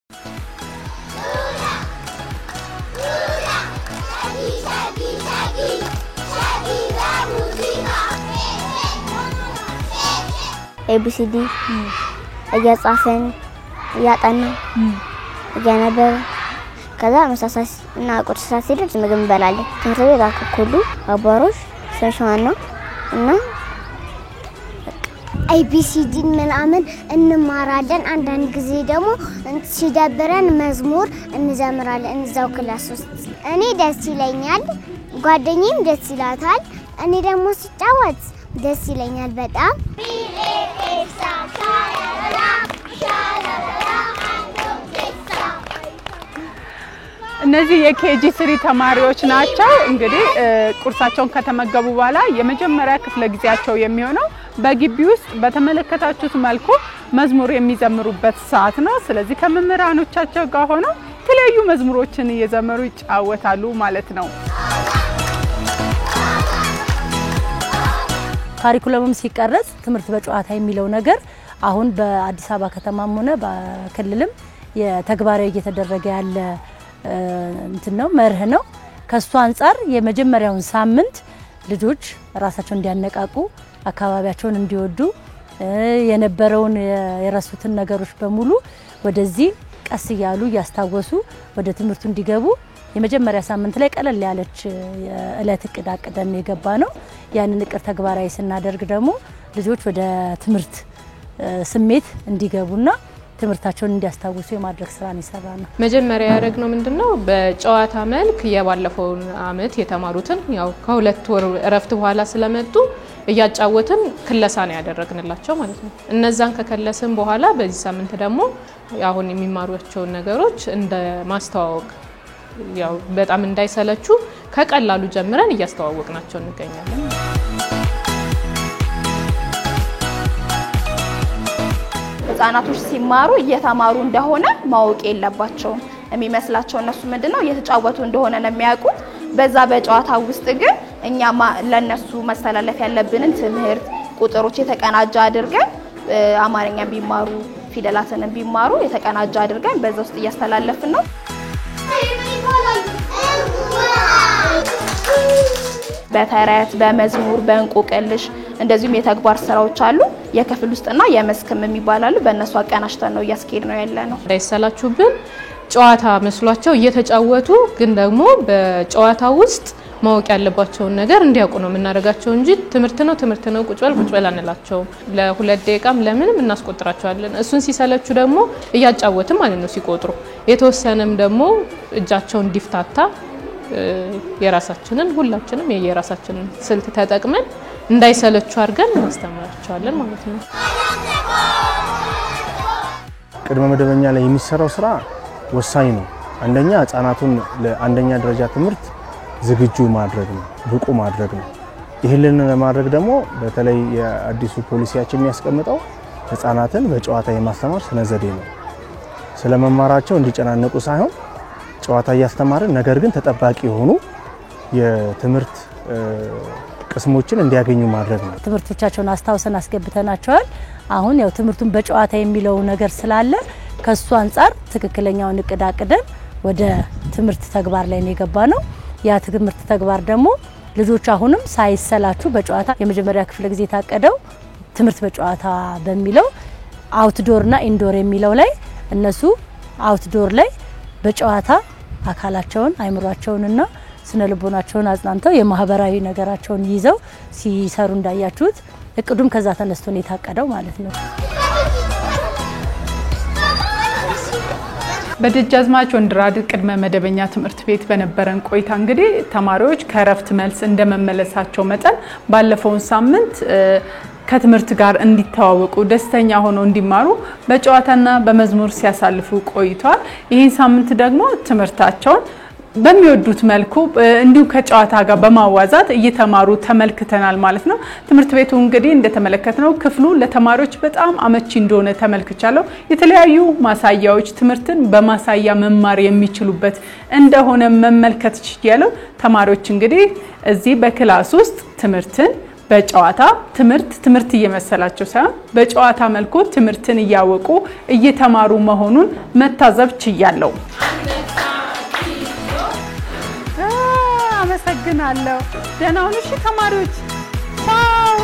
ABCD እያጻፈን ያጣና ያነበረ ከዛ መሳሳስ እና ቁርስ ሰዓት ሲደርስ ምግብ እንበላለን ትምህርት ቤት አከኩሉ አባሮሽ ሰሻና እና ABCD ምናምን እንማራለን አንዳንድ ጊዜ ደግሞ ሲደብረን መዝሙር እንዘምራለን እንዛው ክላስ ውስጥ እኔ ደስ ይለኛል ጓደኛዬም ደስ ይላታል እኔ ደግሞ ሲጫወት ደስ ይለኛል በጣም እነዚህ የኬጂ3 ተማሪዎች ናቸው እንግዲህ ቁርሳቸውን ከተመገቡ በኋላ የመጀመሪያ ክፍለ ጊዜያቸው የሚሆነው በግቢ ውስጥ በተመለከታችሁት መልኩ መዝሙር የሚዘምሩበት ሰዓት ነው ስለዚህ ከመምህራኖቻቸው ጋር ሆነው የተለያዩ መዝሙሮችን እየዘመሩ ይጫወታሉ ማለት ነው ካሪኩለሙም ሲቀረጽ ትምህርት በጨዋታ የሚለው ነገር አሁን በአዲስ አበባ ከተማም ሆነ በክልልም የተግባራዊ እየተደረገ ያለ እንትነው መርህ ነው ከሱ አንፃር የመጀመሪያውን ሳምንት ልጆች ራሳቸውን እንዲያነቃቁ አካባቢያቸውን እንዲወዱ የነበረውን የራሱትን ነገሮች በሙሉ ወደዚህ ቀስ ይያሉ ያስታወሱ ወደ ትምህርቱ እንዲገቡ የመጀመሪያ ሳምንት ላይ ቀለል ያለች የእለት እቅድ አቅደን የገባ ነው ያንን እቅድ ተግባራዊ ስናደርግ ደግሞ ልጆች ወደ ትምህርት ስሜት እንዲገቡና ትምህርታቸውን እንዲያስታውሱ የማድረግ ስራን ይሰራል ነው መጀመሪያ ያደረግነው ምንድነው በጨዋታ መልክ የባለፈው አመት የተማሩትን ያው ከሁለት ወር እረፍት በኋላ ስለመጡ እያጫወትን ክለሳን ያደረግንላቸው ማለት ነው እነዛን ከከለስን በኋላ በዚህ ሳምንት ደግሞ አሁን የሚማሩቸው ነገሮች እንደ ማስተዋወቅ ያው በጣም እንዳይሰለቹ ከቀላሉ ጀምረን እያስተዋወቅናቸው እንገኛለን ህፃናቶች ሲማሩ እየተማሩ እንደሆነ ማወቅ የለባቸው የሚመስላቸው እነሱ ምንድነው እየተጫወቱ እንደሆነ ነው የሚያውቁት በዛ በጨዋታ ውስጥ ግን እኛ ለነሱ መስተላለፍ ያለብንን ትምህርት ቁጥሮች የተቀናጀ አድርገን አማርኛ ቢማሩ ፊደላትን ቢማሩ የተቀናጀ አድርገን በዛ ውስጥ እያስተላለፍን ነው በተረት በመዝሙር በእንቆቅልሽ እንደዚሁም የተግባር ስራዎች አሉ የክፍል ውስጥና የመስክም የሚባላሉ በእነሱ አቀናሽተን ነው ያስኬድ ነው ያለነው እንዳይሰላቹብን ጨዋታ መስሏቸው እየተጫወቱ ግን ደግሞ በጨዋታ ውስጥ ማወቅ ያለባቸው ነገር እንዲያውቁ ነው የምናደርጋቸው እንጂ ትምህርት ነው ቁጭ በል አንላቸው ለሁለት ደቂቃም ለምንም እናስቆጥራቸዋለን እሱን ሲሰለቹ ደግሞ እያጫወትን ማለት ነው ሲቆጥሩ የተወሰነም ደግሞ እጃቸው እንዲፍታታ የራሳችንን ሁላችንም የራሳችንን ስልት ተጠቅመን እንዳይሰለቹ አድርገን እናስተምራቸዋለን ማለት ነው ቅድመ መደበኛ ላይ የሚሰራው ስራ ወሳኝ ነው አንደኛ ህፃናቱን ለአንደኛ ደረጃ ትምህርት ዝግጁ ማድረግ ነው ብቁ ማድረግ ነው ይሄንን ለማድረግ ደግሞ በተለይ የአዲሱ ፖሊሲያችን የሚያስቀምጠው ህፃናትን በጨዋታ የማስተማር ስነ ዘዴ ነው ስለመማራቸው እንዲጨናነቁ ሳይሆን ጨዋታ ያስተማርን ነገር ግን ተጠባቂ ሆኖ የትምህርት ቅስሞችን እንዲያገኙ ማድረግ ነው ትምህርቶቻቸውን አስተዋውሰን አስገብተናቸዋል አሁን ያው ትምህርቱን በጨዋታ የሚለው ነገር ስላለ ከሱ አንፃር ትክክለኛውን እቅድ አቅደን ወደ ትምህርት ተግባር ላይ ነው የገባነው ያ ትምህርት ተግባር ደግሞ ልጆች አሁንም ሳይሰላቹ በጨዋታ የመጀመሪያ ክፍለ ጊዜ ታቀደው ትምህርት በጨዋታ በሚለው አውትዶርና ኢንዶር የሚለው ላይ እነሱ አውትዶር ላይ በጨዋታ አካላቸውን አይምሯቸውንና ስነ ልቦናቸውን አጽናንተው የማህበራዊ ነገራቸውን ይዘው ሲሰሩ እንዳያችሁት እቅዱም ከዛ ተነስቶ ነው የታቀደው ማለት ነው በደጃዝማች ወንድራድ ቅድመ መደበኛ ትምህርት ቤት በነበረን ቆይታ እንግዲህ ተማሪዎች ከረፍት መልስ እንደመመለሳቸው መጠን ባለፈው ሳምንት ከትምህርት ጋር እንዲተዋወቁ ደስተኛ ሆነው እንዲማሩ በጨዋታና በመዝሙር ሲያሳልፉ ቆይቷል ይህን ሳምንት ደግሞ ትምህርታቸውን በሚወዱት መልኩ እንዲሁ ከጨዋታ ጋር በማዋዛት እየተማሩ ተመልክተናል ማለት ነው ትምህርት ቤቱ እንግዲህ እንደተመለከተነው ክፍሉ ለተማሪዎች በጣም አመቺ እንደሆነ ተመልክቻለሁ የተለያዩ ማሳያዎች ትምህርትን በማሳያ መማር የሚችሉበት እንደሆነ መመልከት ይችላል ተማሪዎች እንግዲህ እዚህ በክላስ ውስጥ ትምህርትን በጨዋታ ትምህርት እየመሰላቸው ሳይሆን በጨዋታ መልኩ ትምህርትን እያወቁ እየተማሩ መሆኑን መታዘብ ችያለሁ። አመሰግናለሁ። ደህና ሁኑ እሺ ተማሪዎች። ቻው